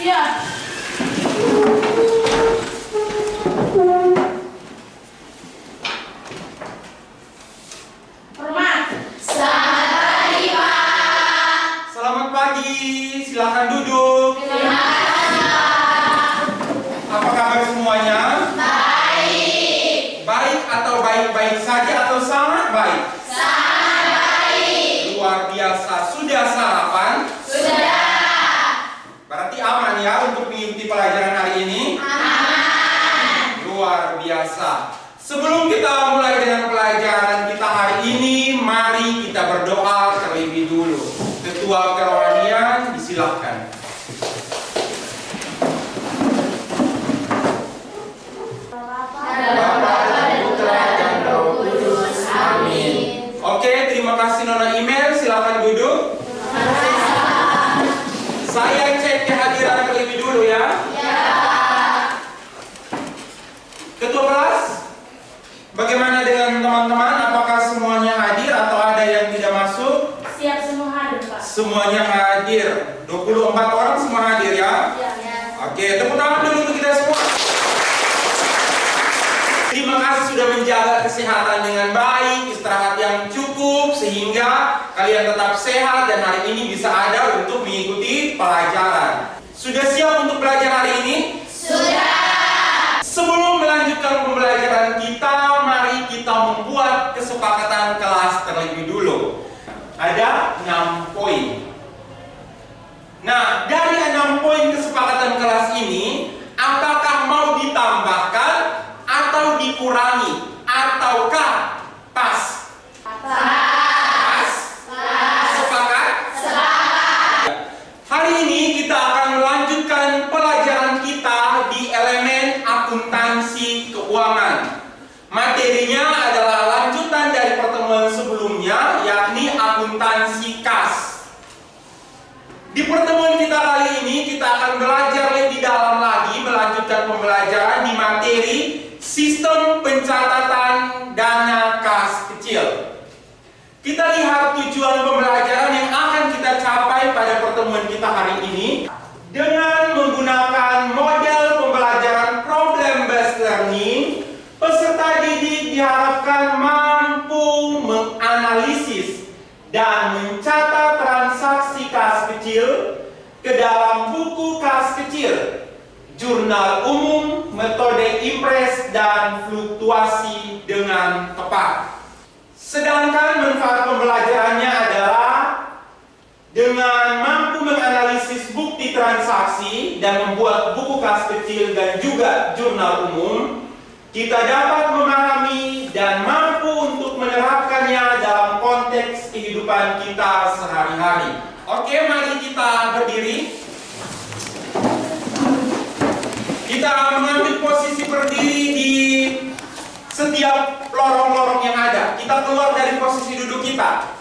Iya. Hormat. Selamat pagi, Pak. Selamat pagi, silakan duduk. Terima kasih, Pak. Apa kabar semuanya? Baik. Baik atau baik-baik saja atau sangat baik? Sangat baik. Luar biasa. Sudah sarapan? Sudah. Berarti aman ya untuk mengikuti pelajaran hari ini? Aman. Luar biasa. Sebelum kita mulai dengan pelajaran kita hari ini, mari kita berdoa terlebih dulu. Ketua kerohanian, disilahkan. Bapa dan Putra dan Roh Kudus. Amin. Oke, terima kasih Nona Email. Silakan duduk. Saya cek kehadiran terlebih dulu ya. Ya. Ketua kelas, bagaimana dengan teman-teman? Apakah semuanya hadir atau ada yang tidak masuk? Siap semua hadir, Pak. Semuanya hadir. 24 orang semua hadir ya. Iya. Oke, tepuk tangan dulu untuk kita semua. Terima kasih sudah menjaga kesehatan dengan baik, istirahat yang cukup sehingga kalian tetap sehat dan hari ini bisa ada untuk mengikuti pelajaran. Sudah siap untuk belajar hari ini? Sudah. Sebelum melanjutkan pembelajaran kita, mari kita membuat kesepakatan kelas terlebih dulu. Ada 6 poin. Nah, dari 6 poin kesepakatan kelas ini, apakah mau ditambahkan atau dikurangi, ataukah pas? Pas. Sepakat? Sepakat. Hari ini kita akan melanjutkan pelajaran kita di elemen akuntansi keuangan. Materinya adalah lanjutan dari pertemuan sebelumnya, yakni akuntansi kas. Di pertemuan kita kali ini, kita akan belajar lebih dalam lagi, melanjutkan pembelajaran di materi sistem pencatatan dana kas kecil. Kita lihat tujuan pembelajaran yang akan kita capai pada pertemuan kita hari ini dengan menggunakan model pembelajaran problem based learning. Peserta didik diharapkan mampu menganalisis dan mencatat transaksi kas kecil ke dalam buku kas kecil, jurnal umum, metode impres, dan fluktuasi dengan tepat. Sedangkan manfaat pembelajarannya adalah dengan mampu menganalisis bukti transaksi dan membuat buku kas kecil dan juga jurnal umum, kita dapat memahami dan mampu untuk menerapkannya dalam konteks kehidupan kita sehari-hari. Oke, mari kita berdiri. Kita mengambil posisi berdiri di setiap lorong-lorong yang ada. Kita keluar dari posisi duduk kita.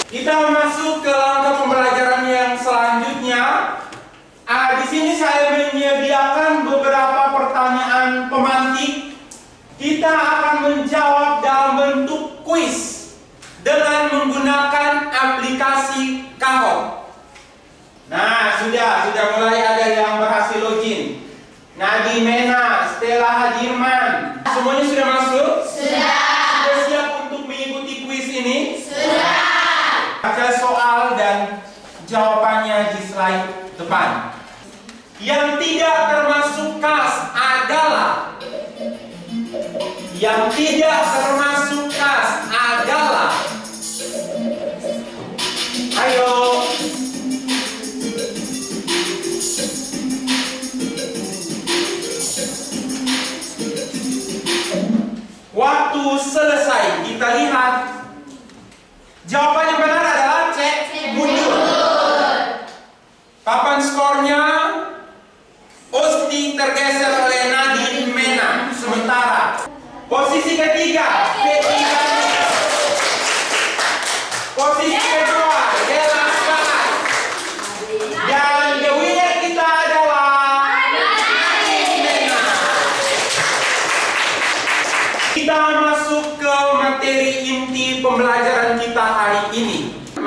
Kita masuk ke langkah pembelajaran yang selanjutnya. Di sini saya menyediakan beberapa pertanyaan pemantik. Kita akan menjawab dalam bentuk kuis dengan menggunakan aplikasi Kahoot. Nah, sudah mulai ada yang berhasil login. Nadi Mena, Stella Hadirman, semuanya sudah masuk? Sudah. Sudah siap untuk mengikuti kuis ini? Sudah. Baca soal dan jawabannya di slide depan. Yang tidak termasuk kas adalah Ayo. Waktu selesai. Kita lihat jawaban yang benar adalah C. Mundur.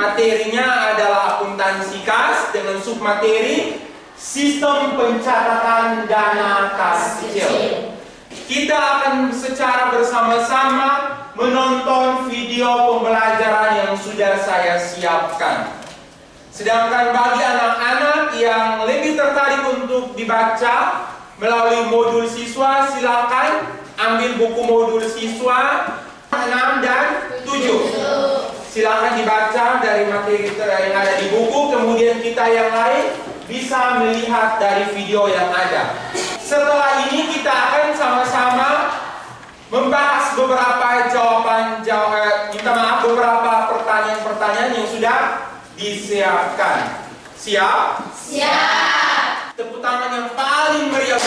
materinya adalah akuntansi kas dengan submateri sistem pencatatan dana kas kecil. Kita akan secara bersama-sama menonton video pembelajaran yang sudah saya siapkan. Sedangkan bagi anak-anak yang lebih tertarik untuk dibaca melalui modul siswa, silakan ambil buku modul siswa 6 dan 7. Silakan dibaca dari materi yang ada di buku, kemudian kita yang lain bisa melihat dari video yang ada. Setelah ini kita akan sama-sama membahas beberapa beberapa pertanyaan-pertanyaan yang sudah disiapkan. Siap? Siap. Tepuk tangan yang paling meriah.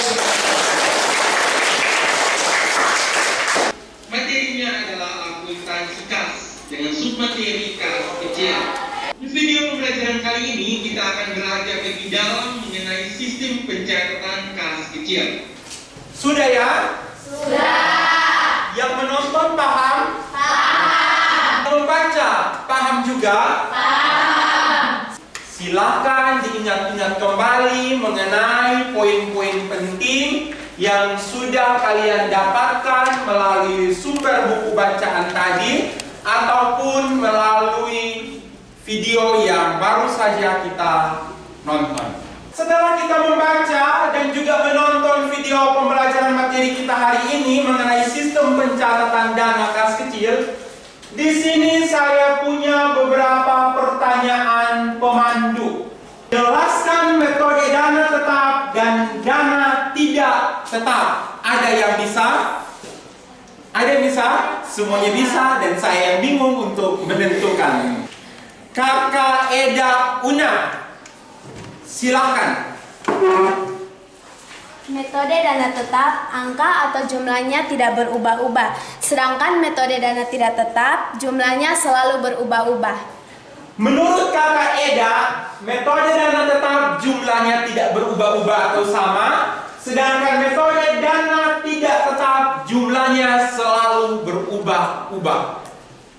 Materinya adalah akuntansi kas dengan submateri kas kecil. Di video pembelajaran kali ini kita akan belajar lebih dalam mengenai sistem pencatatan kas kecil. Sudah ya? Sudah. Yang menonton paham? Paham. Yang membaca paham juga? Paham. Silakan diingat-ingat kembali mengenai poin-poin penting yang sudah kalian dapatkan melalui sumber buku bacaan tadi ataupun melalui video yang baru saja kita nonton. Setelah kita membaca dan juga menonton video pembelajaran materi kita hari ini mengenai sistem pencatatan dana kas kecil, di sini saya punya beberapa pertanyaan pemandu. Jelaskan metode dana tetap dan dana tidak tetap. Ada yang bisa? Ada yang bisa? Semuanya bisa dan saya yang bingung untuk menentukan. Kakak Eda Una, silakan. Metode dana tetap, angka atau jumlahnya tidak berubah-ubah. Sedangkan metode dana tidak tetap, jumlahnya selalu berubah-ubah. Menurut Kakak Eda, metode dana tetap jumlahnya tidak berubah-ubah atau sama. Sedangkan metode dana tidak tetap jumlahnya selalu berubah-ubah.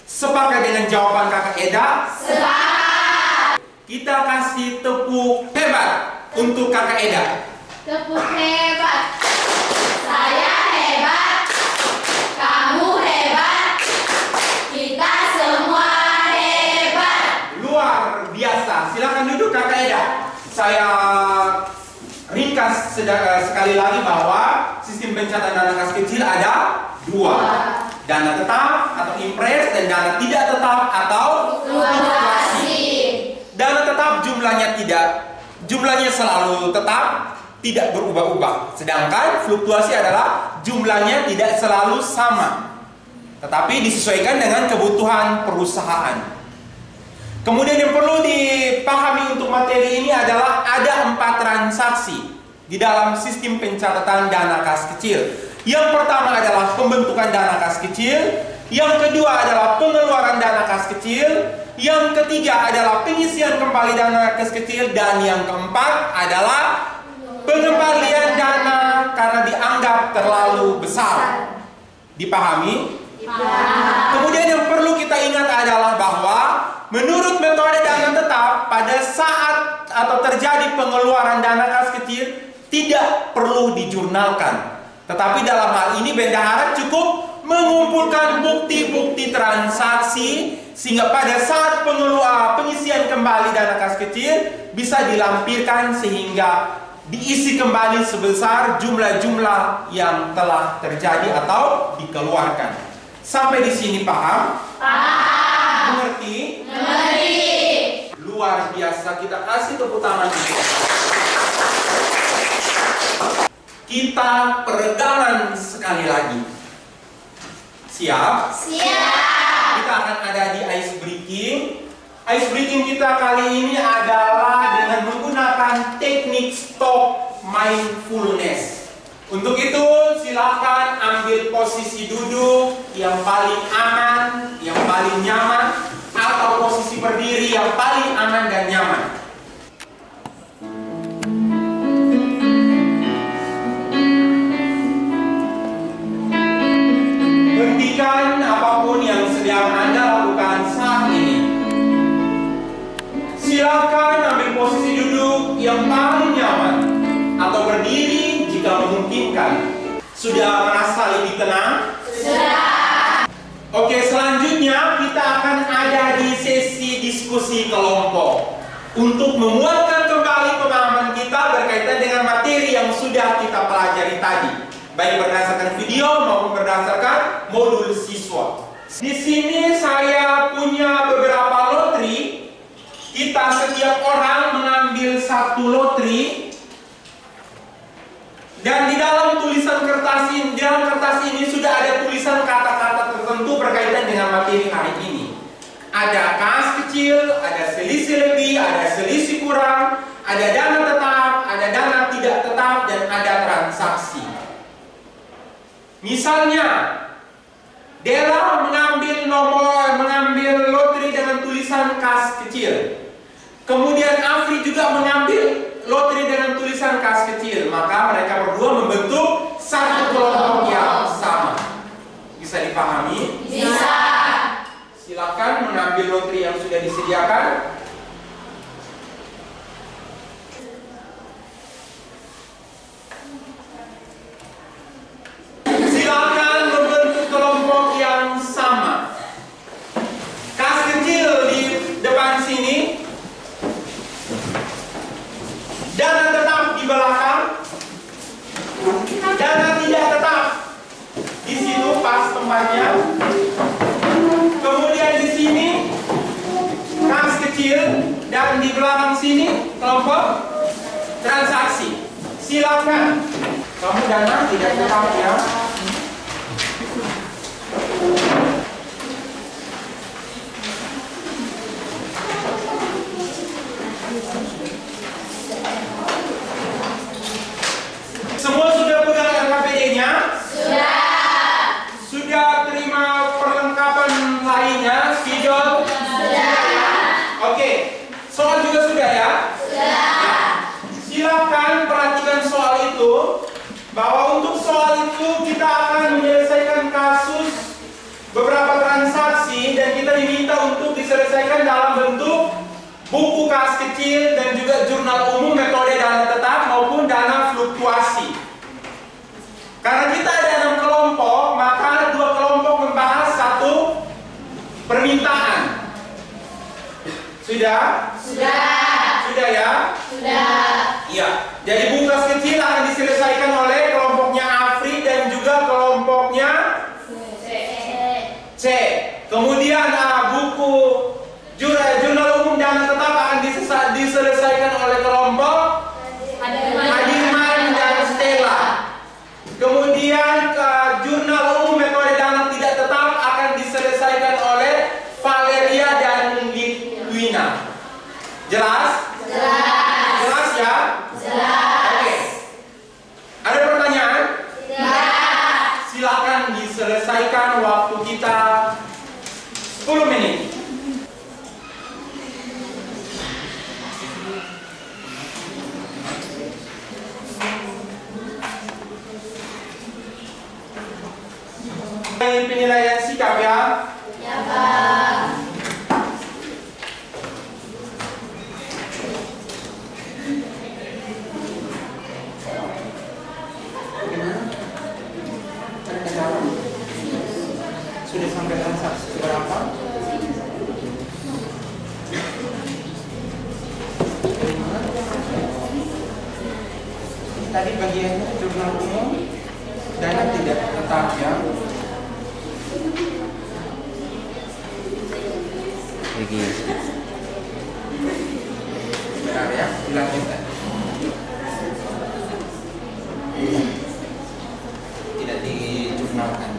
Sepakat dengan jawaban Kakak Eda? Sepakat. Kita kasih tepuk hebat untuk Kakak Eda. Tepuk hebat. Saya hebat. Kamu hebat. Kita semua hebat. Luar biasa. Silakan duduk Kakak Eda. Saya ringkas sekali lagi bahwa sistem pencatatan dana kas kecil ada dua. Dana tetap atau impres dan dana tidak tetap atau fluktuasi. Dana tetap jumlahnya selalu tetap, tidak berubah-ubah. Sedangkan fluktuasi adalah jumlahnya tidak selalu sama, tetapi disesuaikan dengan kebutuhan perusahaan. Kemudian yang perlu dipahami untuk materi ini adalah ada 4 transaksi di dalam sistem pencatatan dana kas kecil. Yang pertama adalah pembentukan dana kas kecil, yang kedua adalah pengeluaran dana kas kecil, yang ketiga adalah pengisian kembali dana kas kecil, dan yang keempat adalah pengembalian dana karena dianggap terlalu besar. Dipahami? Kemudian yang perlu kita ingat adalah bahwa menurut metode dana tetap, pada saat atau terjadi pengeluaran dana kas kecil tidak perlu dijurnalkan. Tetapi dalam hal ini bendahara cukup mengumpulkan bukti-bukti transaksi sehingga pada saat pengisian kembali dana kas kecil bisa dilampirkan sehingga diisi kembali sebesar jumlah-jumlah yang telah terjadi atau dikeluarkan. Sampai di sini paham? Paham. Mengerti? Mengerti. Luar biasa, kita kasih tepuk tangan. Kita peregangan sekali lagi. Siap? Siap. Kita akan ada di ice breaking. Ice breaking kita kali ini adalah dengan menggunakan teknik stop mindfulness. Untuk itu silakan ambil posisi duduk yang paling aman, yang paling nyaman, atau posisi berdiri yang paling aman dan nyaman. Hentikan apapun yang sedang Anda lakukan saat ini. Silakan ambil posisi duduk yang paling nyaman atau berdiri jika memungkinkan. Sudah merasa lebih tenang? Sudah. Oke, selanjutnya kita akan ada di sesi diskusi kelompok untuk memuatkan kembali pemahaman kita berkaitan dengan materi yang sudah kita pelajari tadi, baik berdasarkan video maupun berdasarkan modul siswa. Di sini saya punya beberapa lotre. Kita setiap orang mengambil satu lotre, dan di dalam tulisan kertas ini, sudah ada tulisan kata-kata tertentu berkaitan dengan materi hari ini. Ada kas kecil, ada selisih lebih, ada selisih kurang, ada dana tetap, ada dana tidak tetap, dan ada transaksi. Misalnya, Dela mengambil lotre dengan tulisan kas kecil. Kemudian Afri juga mengambil lotre dengan tulisan kas kecil. Maka mereka berdua membentuk satu kelompok yang sama. Bisa dipahami? Bisa. Silakan mengambil lotre yang sudah disediakan. Silakan membentuk kelompok yang sama. Kas kecil di depan sini, dana tetap di belakang, dana tidak tetap di situ pas tempatnya. Kemudian di sini kas kecil, dan di belakang sini kelompok transaksi. Silakan. Kamu dana tidak tetap ya. Semua sudah pegang LKPD-nya? Sudah. Sudah terima perlengkapan lainnya? Spidol? Sudah. Oke. Soal juga sudah ya? Sudah. Silakan perhatikan soal itu, bahwa untuk soal itu kita akan menyelesaikan kasus beberapa transaksi, dan kita diminta untuk diselesaikan dalam bentuk buku kas kecil dan juga jurnal umum metode dana tetap maupun dana fluktuasi. Karena kita ada 6 kelompok, maka 2 kelompok membahas satu permintaan. Sudah? Sudah. Sudah ya? Sudah. Iya. Jadi buku kas kecil akan diselesaikan oleh kelompoknya Afri dan juga kelompoknya C. Kemudian buku jurnal umum dana tetap akan diselesaikan oleh kelompok Hadirman dan Stella. Kemudian jurnal umum metode dana tidak tetap akan diselesaikan oleh Valeria dan Litwina. Jelas? Jelas. Jelas ya? Jelas. Oke. Ada pertanyaan? Tidak. Silakan diselesaikan, waktu kita 10 menit. Penilaian sikap ya. Ya, Pak. Bagaimana? Ada kendala? Sudah sampai transaksi berapa? Tadi bagiannya jurnal umum dana tidak tetap ya. Benar ya, dilanjutkan. Tidak dijurnalkan.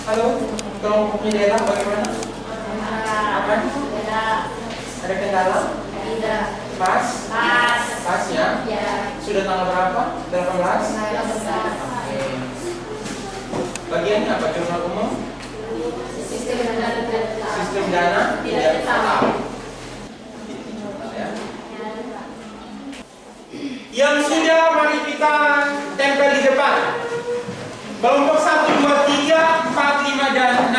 Halo, kelompoknya Dela bagaimana? Aman? Ada kendala? Tidak. Pas? Pas. Pas ya? Ya. Sudah tanggal berapa? 18? 18. Oke. Bagiannya apa? Jurnal umum? Sistem dana tidak tetap. Yang sudah, mari kita tempel di depan. Kelompok 1, 2, 3, 4, 5, dan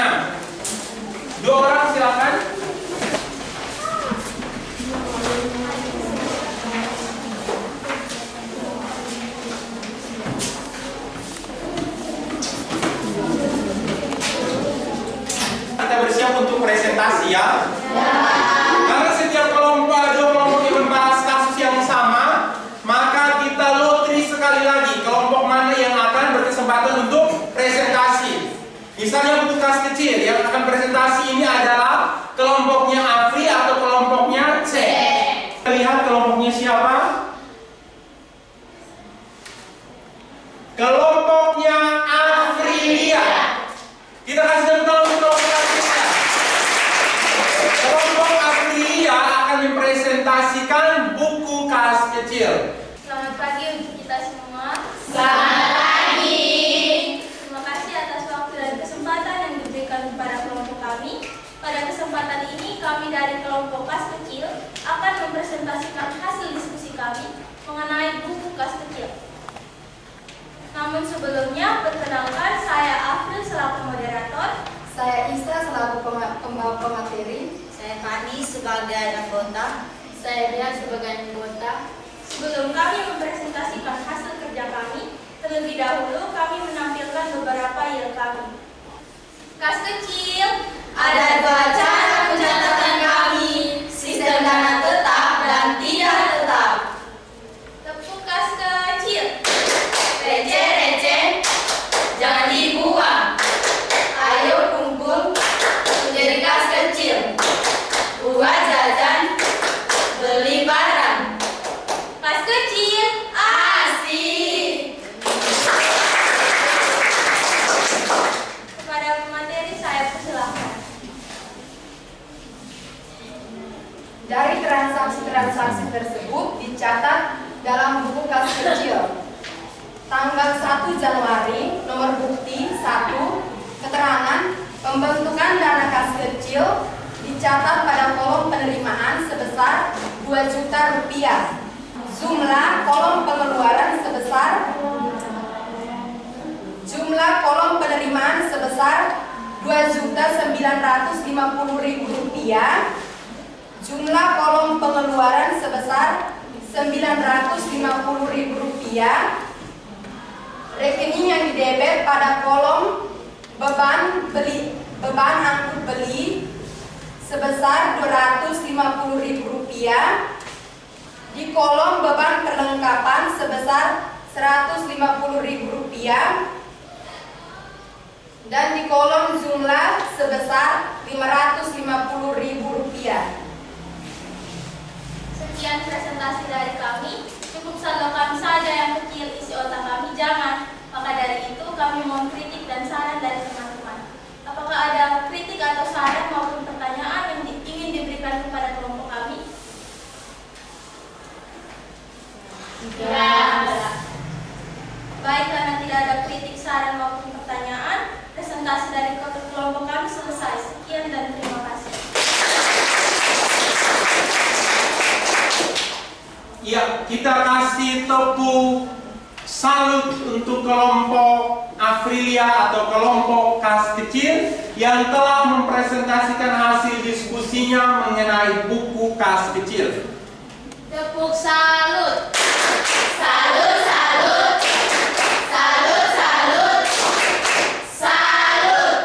siap untuk presentasi ya? Karena setiap kelompok, dua kelompok yang membahas kasus yang sama, maka kita lotri sekali lagi kelompok mana yang akan berkesempatan untuk presentasi. Misalnya buku kelas kecil yang akan presentasi ini adalah kelompoknya Afri atau kelompoknya C. Lihat kelompoknya siapa? Kelompoknya Afrilia. Kita kasih tepuk tangan untuk kelompok Afrilia. Kelompok Afrilia akan mempresentasikan buku kelas kecil. Selamat pagi untuk kita semua. Selamat pagi. Terima kasih atas waktu dan kesempatan yang diberikan kepada kelompok kami. Pada kesempatan ini, kami dari kelompok kelas kecil akan mempresentasikan hasil diskusi kami mengenai buku kelas kecil. Namun sebelumnya, perkenalkan saya April selaku moderator. Saya Isa selaku pembawa pemateri. Saya Fani sebagai anggota. Saya Dia sebagai anggota. Sebelum kami mempresentasikan hasil kerja kami, terlebih dahulu kami menampilkan beberapa yel kami. Kelas kecil, Ada dua cara pencatatan kami, sistem dana tetap dan tidak tetap. tepuk kelas kecil. Receh-receh, jangan dibuang. Ayo kumpul menjadi kas kecil. Buat jajan, beli barang. Kelas kecil, Asik. kepada pemateri saya persilahkan. Dari transaksi-transaksi tersebut dicatat dalam buku kas kecil. Tanggal 1 Januari, nomor bukti 1, keterangan pembentukan dana kas kecil dicatat pada kolom penerimaan sebesar 2 juta rupiah. Jumlah kolom pengeluaran sebesar penerimaan sebesar 2.950.000 rupiah. Jumlah kolom pengeluaran sebesar 950.000 rupiah. Rekening yang didebet pada kolom beban angkut beli sebesar 250.000 rupiah. Di kolom beban perlengkapan sebesar 150.000 rupiah. Dan di kolom jumlah sebesar 550.000 rupiah. Sekian presentasi dari kami. Cukup saldo kami saja yang kecil, isi otak kami jangan. Maka dari itu kami mohon kritik dan saran dari teman-teman. Apakah ada kritik atau saran maupun pertanyaan yang ingin diberikan kepada kelompok kami? Baik, karena tidak ada kritik, saran maupun pertanyaan, presentasi dari kelompok kami selesai. Sekian dan terima kasih. Ya, kita kasih tepuk salut untuk kelompok Afrilia atau kelompok kelas kecil yang telah mempresentasikan hasil diskusinya mengenai buku kelas kecil. Tepuk salut. Salut, salut. Salut, salut. Salut.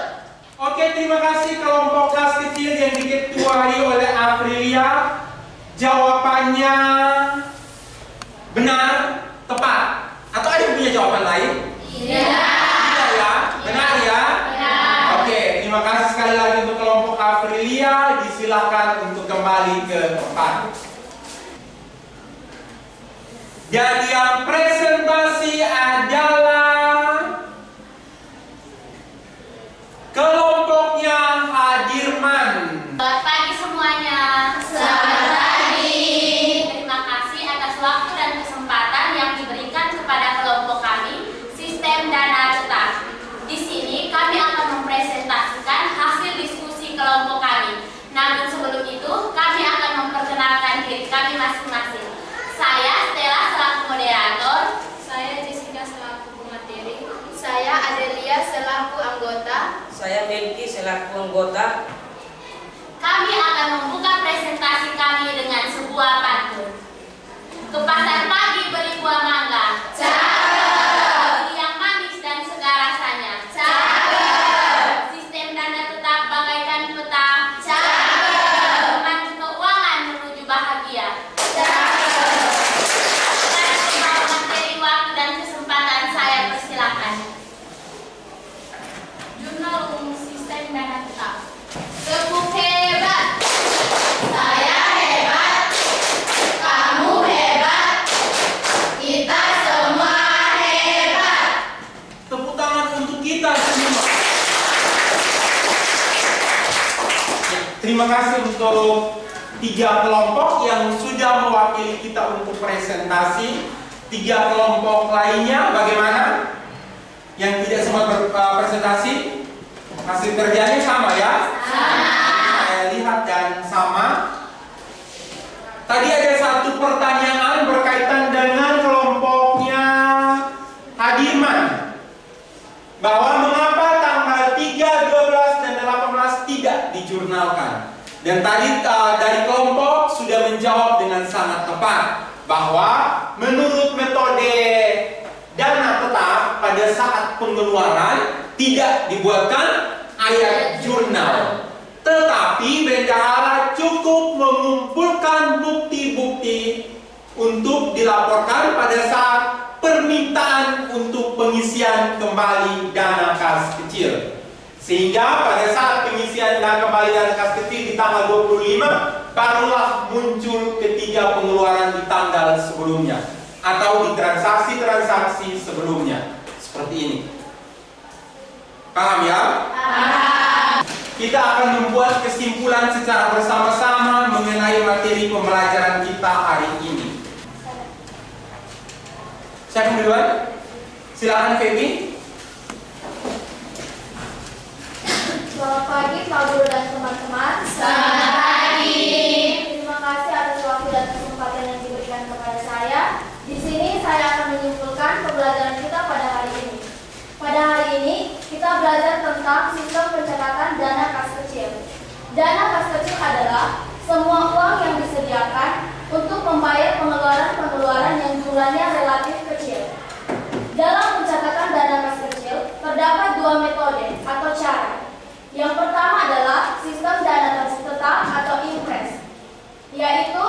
Oke, terima kasih kelompok kelas kecil yang diketuai oleh Afrilia. Jawabannya benar, tepat. Atau ada yang punya jawaban lain? Tidak ya? Benar ya? Oke, terima kasih sekali lagi untuk kelompok Afrilia. Disilakan untuk kembali ke tempat. Jadi yang presentasi adalah kelompoknya Hadirman. Selamat pagi semuanya. Selamat pagi. Terima kasih atas waktu dan kesempatan yang diberikan kepada kelompok kami, Sistem Dana Tetap. Di sini kami akan mempresentasikan hasil diskusi kelompok kami. Namun sebelum itu, kami akan memperkenalkan diri kami masing-masing. Saya Stella selaku moderator. Saya Jessica selaku pemateri. Saya Adelia selaku anggota. Saya Melki selaku anggota. Kami akan membuka presentasi kami dengan sebuah pantun. Ke pasar pagi beli buah mangga. Beli yang manis dan segar rasanya. Sistem dana tetap bagaikan peta Terima kasih untuk 3 kelompok yang sudah mewakili kita untuk presentasi. 3 kelompok lainnya bagaimana? Yang tidak sempat berpresentasi? Hasil kerjanya sama ya? Saya lihat dan sama. Tadi ada satu pertanyaan berkaitan dengan kelompoknya Hadirman, bahwa mengapa tanggal 3, 12, dan 18 tidak dijurnalkan. Dan tadi dari kelompok sudah menjawab dengan sangat tepat bahwa menurut metode dana tetap pada saat pengeluaran tidak dibuatkan ayat jurnal, tetapi bendahara cukup mengumpulkan bukti-bukti untuk dilaporkan pada saat permintaan untuk pengisian kembali dana kas kecil. Sehingga pada saat pengisian dana kembali dana kas kecil di tanggal 25, barulah muncul ketiga pengeluaran di tanggal sebelumnya atau di transaksi-transaksi sebelumnya. Seperti ini. Paham ya? Kita akan membuat kesimpulan secara bersama-sama mengenai materi pembelajaran kita hari ini. Siapa duluan? Silakan Feby. Selamat pagi Pak Guru dan teman-teman. Selamat pagi. Terima kasih atas waktu dan kesempatan yang diberikan kepada saya. Di sini saya akan menyimpulkan pembelajaran kita pada hari ini. Pada hari ini kita belajar tentang sistem pencatatan dana kas kecil. Dana kas kecil adalah semua uang yang disediakan untuk membayar pengeluaran-pengeluaran yang jumlahnya relatif kecil. Dalam pencatatan dana kas kecil terdapat 2 metode atau cara. Yang pertama adalah sistem dana tetap atau impres, yaitu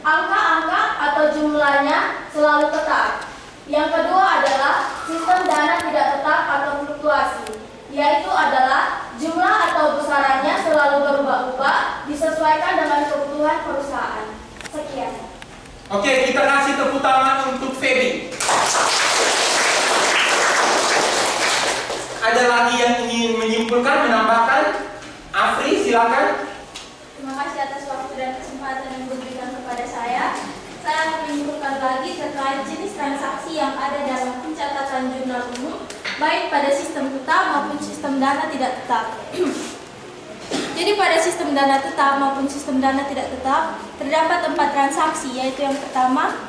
angka-angka atau jumlahnya selalu tetap. Yang kedua adalah sistem dana tidak tetap atau fluktuasi, yaitu adalah jumlah atau besarannya selalu berubah-ubah disesuaikan dengan kebutuhan perusahaan. Sekian. Oke, kita kasih tepuk tangan untuk Feby. Ada lagi yang ingin menyimpulkan, menambahkan? Afri, silakan. Terima kasih atas waktu dan kesempatan yang diberikan kepada saya. Saya akan menyimpulkan lagi terkait jenis transaksi yang ada dalam pencatatan jurnal umum, baik pada sistem tetap maupun sistem dana tidak tetap. Jadi pada sistem dana tetap maupun sistem dana tidak tetap terdapat 4 transaksi, yaitu yang pertama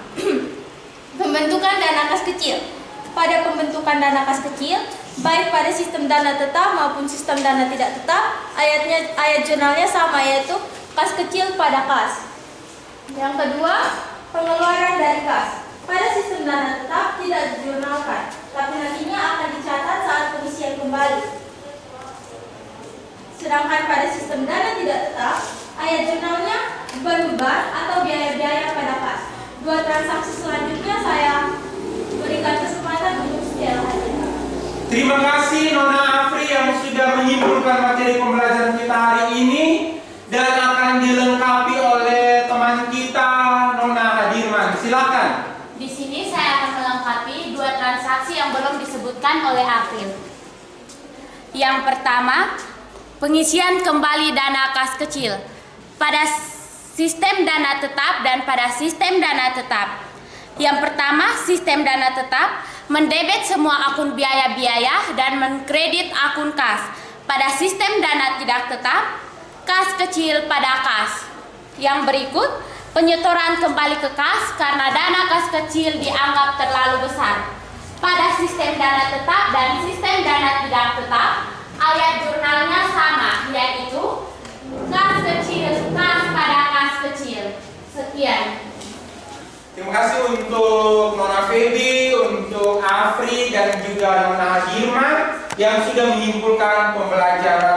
pembentukan dana kas kecil. Pada pembentukan dana kas kecil, baik pada sistem dana tetap maupun sistem dana tidak tetap, ayat jurnalnya sama, yaitu kas kecil pada kas. Yang kedua, pengeluaran dari kas. Pada sistem dana tetap tidak dijurnalkan, tapi nantinya akan dicatat saat pengisian kembali. Sedangkan pada sistem dana tidak tetap, ayat jurnalnya berubah atau biaya-biaya pada kas. 2 transaksi selanjutnya saya berikan kesempatan untuk setia hadir. Terima kasih Nona Afri yang sudah menyimpulkan materi pembelajaran kita hari ini dan akan dilengkapi oleh teman kita Nona Hadirman. Silakan. Di sini saya akan melengkapi 2 transaksi yang belum disebutkan oleh April. Yang pertama, pengisian kembali dana kas kecil pada sistem dana tetap dan pada sistem dana tetap. Yang pertama, sistem dana tetap mendebet semua akun biaya-biaya dan mengkredit akun kas. Pada sistem dana tidak tetap, kas kecil pada kas. Yang berikut, penyetoran kembali ke kas karena dana kas kecil dianggap terlalu besar. Pada sistem dana tetap dan sistem dana tidak tetap, ayat jurnalnya sama, yaitu kas kecil, kas pada kas kecil. Sekian. Terima kasih untuk Nona Feby, untuk Afri dan juga Nona Hadirman yang sudah menyimpulkan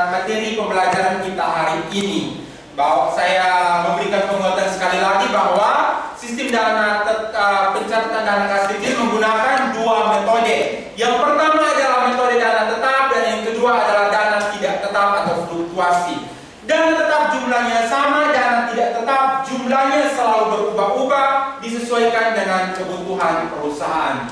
materi pembelajaran kita hari ini. Bahwa saya memberikan penguatan sekali lagi bahwa sistem dana pencatatan dana kas kecil menggunakan 2 metode. Yang pertama adalah metode dana tetap dan yang kedua adalah dana tidak tetap atau fluktuasi. Dana tetap jumlahnya sama, dana tidak tetap jumlahnya selalu berubah-ubah disesuaikan dengan kebutuhan perusahaan.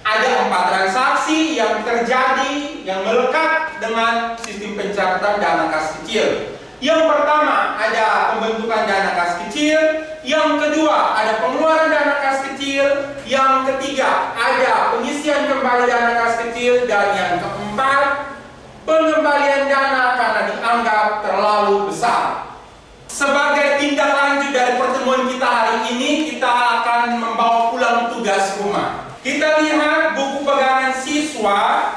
Ada 4 transaksi yang terjadi yang melekat dengan sistem pencatatan dana kas kecil. Yang pertama ada pembentukan dana kas kecil, yang kedua ada pengeluaran dana kas kecil, yang ketiga ada pengisian kembali dana kas kecil, dan yang keempat pengembalian dana karena dianggap terlalu besar. Sebagai tindak lanjut dari pertemuan kita hari ini, kita akan membawa pulang tugas rumah. Kita lihat buku pegangan siswa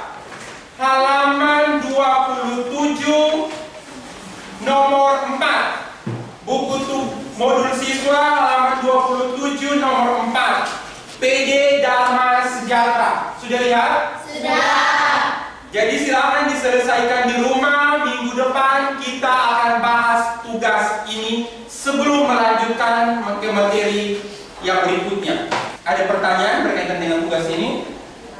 halaman 27 nomor 4. Buku modul siswa halaman 27 nomor 4. PD Dharma Sejahtera. Sudah lihat? Sudah. Jadi silakan diselesaikan di rumah. Minggu depan kita akan bahas tugas ini sebelum melanjutkan ke materi yang berikutnya. Ada pertanyaan berkaitan dengan tugas ini?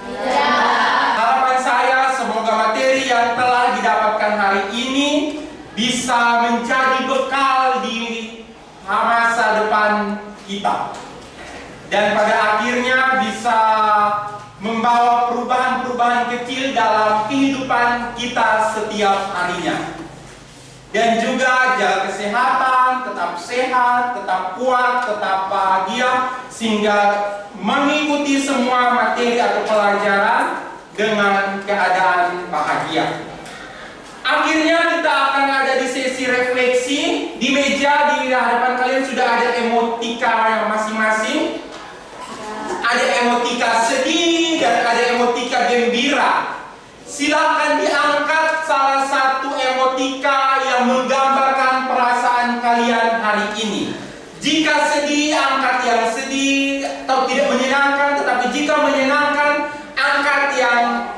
Tidak. Harapan saya semoga materi yang telah didapatkan hari ini bisa menjadi bekal di masa depan kita, dan pada akhirnya bisa membawa perubahan-perubahan kecil dalam kehidupan kita setiap harinya. Dan juga jaga kesehatan, tetap sehat, tetap kuat, tetap bahagia, sehingga mengikuti semua materi atau pelajaran dengan keadaan bahagia. Akhirnya kita akan ada di sesi refleksi. Di meja di hadapan kalian sudah ada emotika yang masing-masing. Ada emotika sedih dan ada emotika gembira. Silakan diangkat salah satu emotika yang menggambarkan perasaan kalian hari ini. Jika sedih, angkat yang sedih atau tidak menyenangkan. Tetapi jika menyenangkan, angkat yang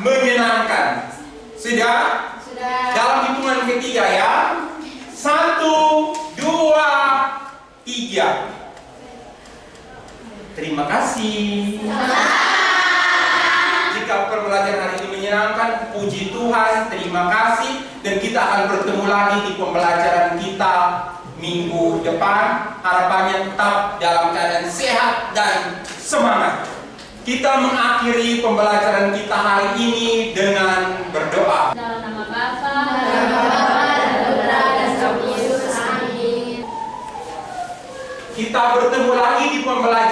menyenangkan. Sudah? Sudah. Dalam hitungan ketiga ya. 1, 2, 3. Terima kasih. Jika pembelajaran hari ini menyenangkan, puji Tuhan, terima kasih. Dan kita akan bertemu lagi di pembelajaran kita minggu depan. Harapannya tetap dalam keadaan sehat dan semangat. Kita mengakhiri pembelajaran kita hari ini dengan berdoa. Dalam nama Bapa, Dan Putra dan Roh Kudus. Amin. Kita bertemu lagi di pembelajaran